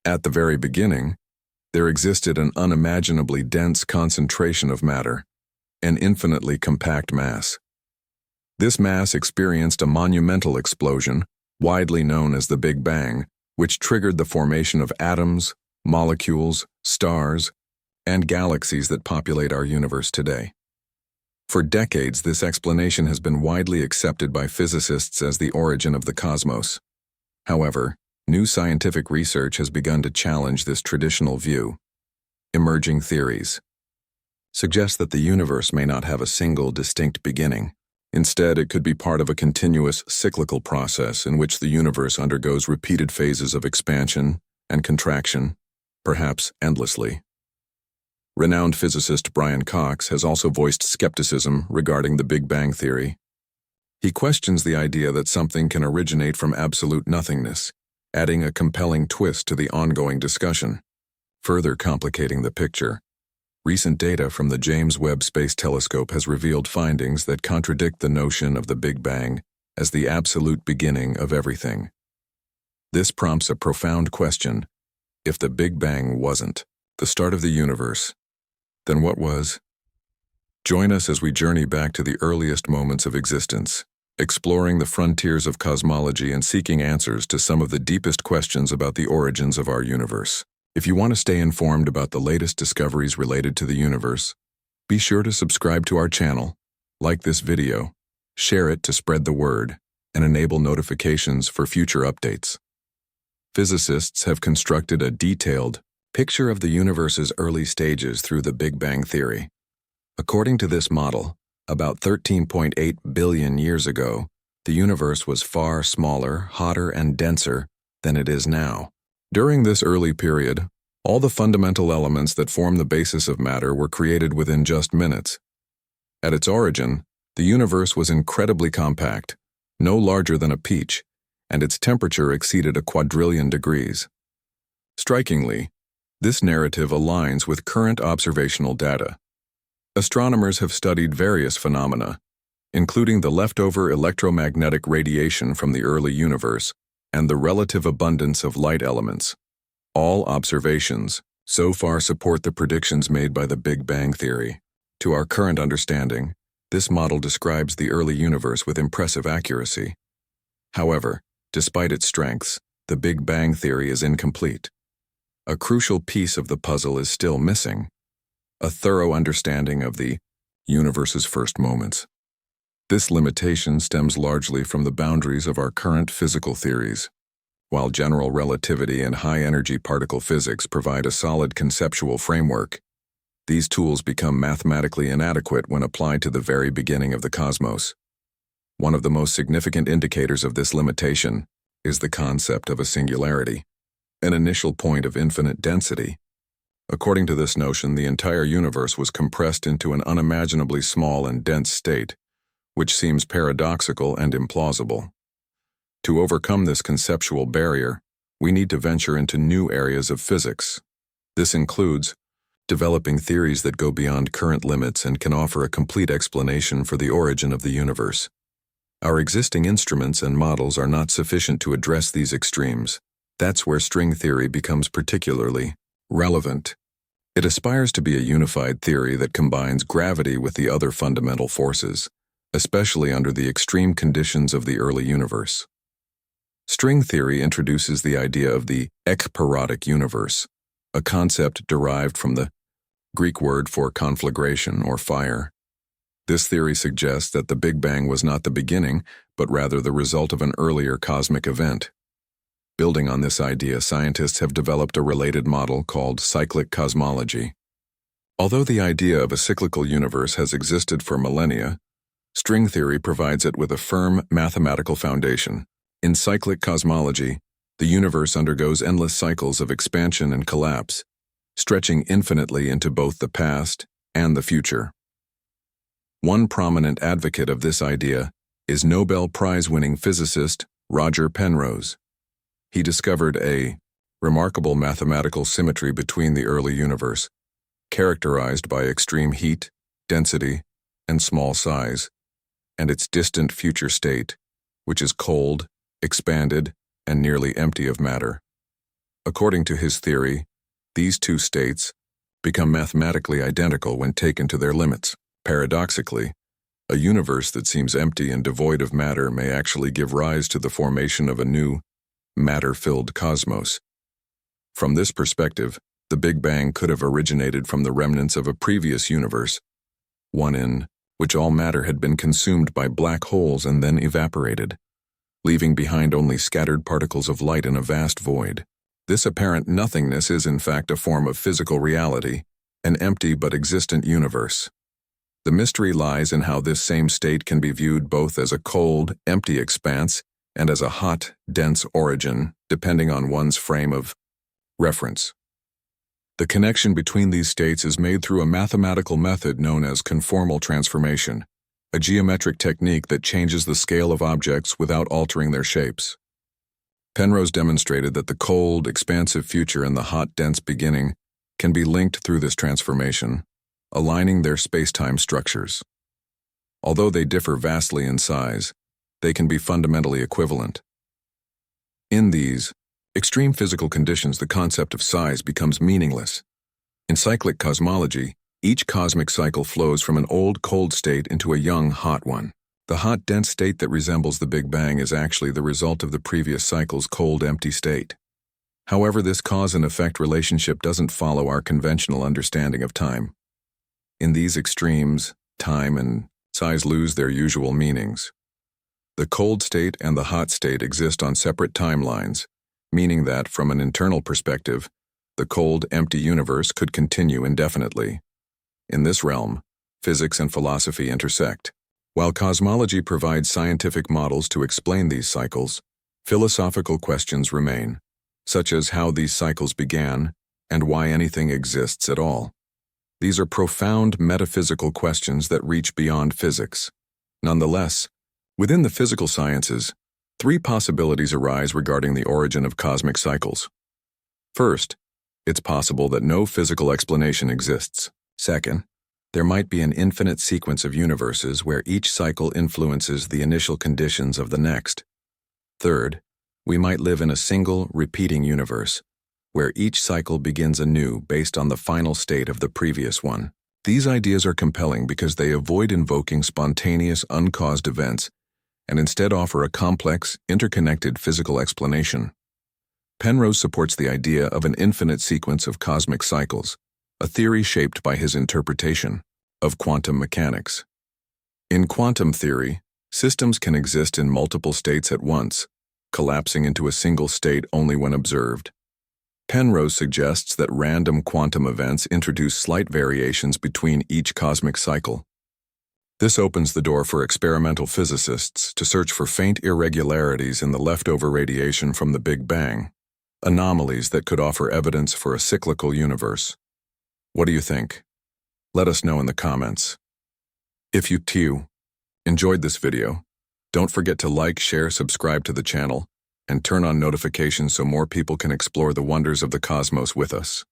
At the very beginning, there existed an unimaginably dense concentration of matter, an infinitely compact mass. This mass experienced a monumental explosion, widely known as the Big Bang, which triggered the formation of atoms, molecules, stars, and galaxies that populate our universe today. For decades, this explanation has been widely accepted by physicists as the origin of the cosmos. However, new scientific research has begun to challenge this traditional view. Emerging theories suggest that the universe may not have a single distinct beginning. Instead, it could be part of a continuous cyclical process in which the universe undergoes repeated phases of expansion and contraction, perhaps endlessly. Renowned physicist Brian Cox has also voiced skepticism regarding the Big Bang theory. He questions the idea that something can originate from absolute nothingness, adding a compelling twist to the ongoing discussion. Further complicating the picture, recent data from the James Webb Space Telescope has revealed findings that contradict the notion of the Big Bang as the absolute beginning of everything. This prompts a profound question. If the Big Bang wasn't the start of the universe, then what was? Join us as we journey back to the earliest moments of existence, exploring the frontiers of cosmology and seeking answers to some of the deepest questions about the origins of our universe. If you want to stay informed about the latest discoveries related to the universe, be sure to subscribe to our channel, like this video, share it to spread the word, and enable notifications for future updates. Physicists have constructed a detailed picture of the universe's early stages through the Big Bang theory. According to this model, about 13.8 billion years ago, the universe was far smaller, hotter, and denser than it is now. During this early period, all the fundamental elements that form the basis of matter were created within just minutes. At its origin, the universe was incredibly compact, no larger than a peach, and its temperature exceeded a quadrillion degrees. Strikingly, this narrative aligns with current observational data. Astronomers have studied various phenomena, including the leftover electromagnetic radiation from the early universe and the relative abundance of light elements. All observations so far support the predictions made by the Big Bang theory. To our current understanding, this model describes the early universe with impressive accuracy. However, despite its strengths, the Big Bang theory is incomplete. A crucial piece of the puzzle is still missing: a thorough understanding of the universe's first moments. This limitation stems largely from the boundaries of our current physical theories. While general relativity and high-energy particle physics provide a solid conceptual framework, these tools become mathematically inadequate when applied to the very beginning of the cosmos. One of the most significant indicators of this limitation is the concept of a singularity, an initial point of infinite density. According to this notion, the entire universe was compressed into an unimaginably small and dense state, which seems paradoxical and implausible. To overcome this conceptual barrier, we need to venture into new areas of physics. This includes developing theories that go beyond current limits and can offer a complete explanation for the origin of the universe. Our existing instruments and models are not sufficient to address these extremes. That's where string theory becomes particularly relevant. It aspires to be a unified theory that combines gravity with the other fundamental forces, especially under the extreme conditions of the early universe. String theory introduces the idea of the ekpyrotic universe, a concept derived from the Greek word for conflagration or fire. This theory suggests that the Big Bang was not the beginning, but rather the result of an earlier cosmic event. Building on this idea, scientists have developed a related model called cyclic cosmology. Although the idea of a cyclical universe has existed for millennia, string theory provides it with a firm mathematical foundation. In cyclic cosmology, the universe undergoes endless cycles of expansion and collapse, stretching infinitely into both the past and the future. One prominent advocate of this idea is Nobel Prize-winning physicist Roger Penrose. He discovered a remarkable mathematical symmetry between the early universe, characterized by extreme heat, density, and small size, and its distant future state, which is cold, expanded, and nearly empty of matter. According to his theory, these two states become mathematically identical when taken to their limits. Paradoxically, a universe that seems empty and devoid of matter may actually give rise to the formation of a new, matter-filled cosmos. From this perspective, the Big Bang could have originated from the remnants of a previous universe, one in which all matter had been consumed by black holes and then evaporated, leaving behind only scattered particles of light in a vast void. This apparent nothingness is in fact a form of physical reality, an empty but existent universe. The mystery lies in how this same state can be viewed both as a cold, empty expanse and as a hot, dense origin, depending on one's frame of reference. The connection between these states is made through a mathematical method known as conformal transformation, a geometric technique that changes the scale of objects without altering their shapes. Penrose demonstrated that the cold, expansive future and the hot, dense beginning can be linked through this transformation, aligning their space-time structures. Although they differ vastly in size, they can be fundamentally equivalent. In these extreme physical conditions, the concept of size becomes meaningless. In cyclic cosmology, each cosmic cycle flows from an old, cold state into a young, hot one. The hot, dense state that resembles the Big Bang is actually the result of the previous cycle's cold, empty state. However, this cause and effect relationship doesn't follow our conventional understanding of time. In these extremes, time and size lose their usual meanings. The cold state and the hot state exist on separate timelines, meaning that, from an internal perspective, the cold, empty universe could continue indefinitely. In this realm, physics and philosophy intersect. While cosmology provides scientific models to explain these cycles, philosophical questions remain, such as how these cycles began and why anything exists at all. These are profound metaphysical questions that reach beyond physics. Nonetheless, within the physical sciences, three possibilities arise regarding the origin of cosmic cycles. First, it's possible that no physical explanation exists. Second, there might be an infinite sequence of universes where each cycle influences the initial conditions of the next. Third, we might live in a single, repeating universe, where each cycle begins anew based on the final state of the previous one. These ideas are compelling because they avoid invoking spontaneous, uncaused events and instead offer a complex, interconnected physical explanation. Penrose supports the idea of an infinite sequence of cosmic cycles, a theory shaped by his interpretation of quantum mechanics. In quantum theory, systems can exist in multiple states at once, collapsing into a single state only when observed. Penrose suggests that random quantum events introduce slight variations between each cosmic cycle. This opens the door for experimental physicists to search for faint irregularities in the leftover radiation from the Big Bang, anomalies that could offer evidence for a cyclical universe. What do you think? Let us know in the comments. If you too enjoyed this video, don't forget to like, share, subscribe to the channel, and turn on notifications so more people can explore the wonders of the cosmos with us.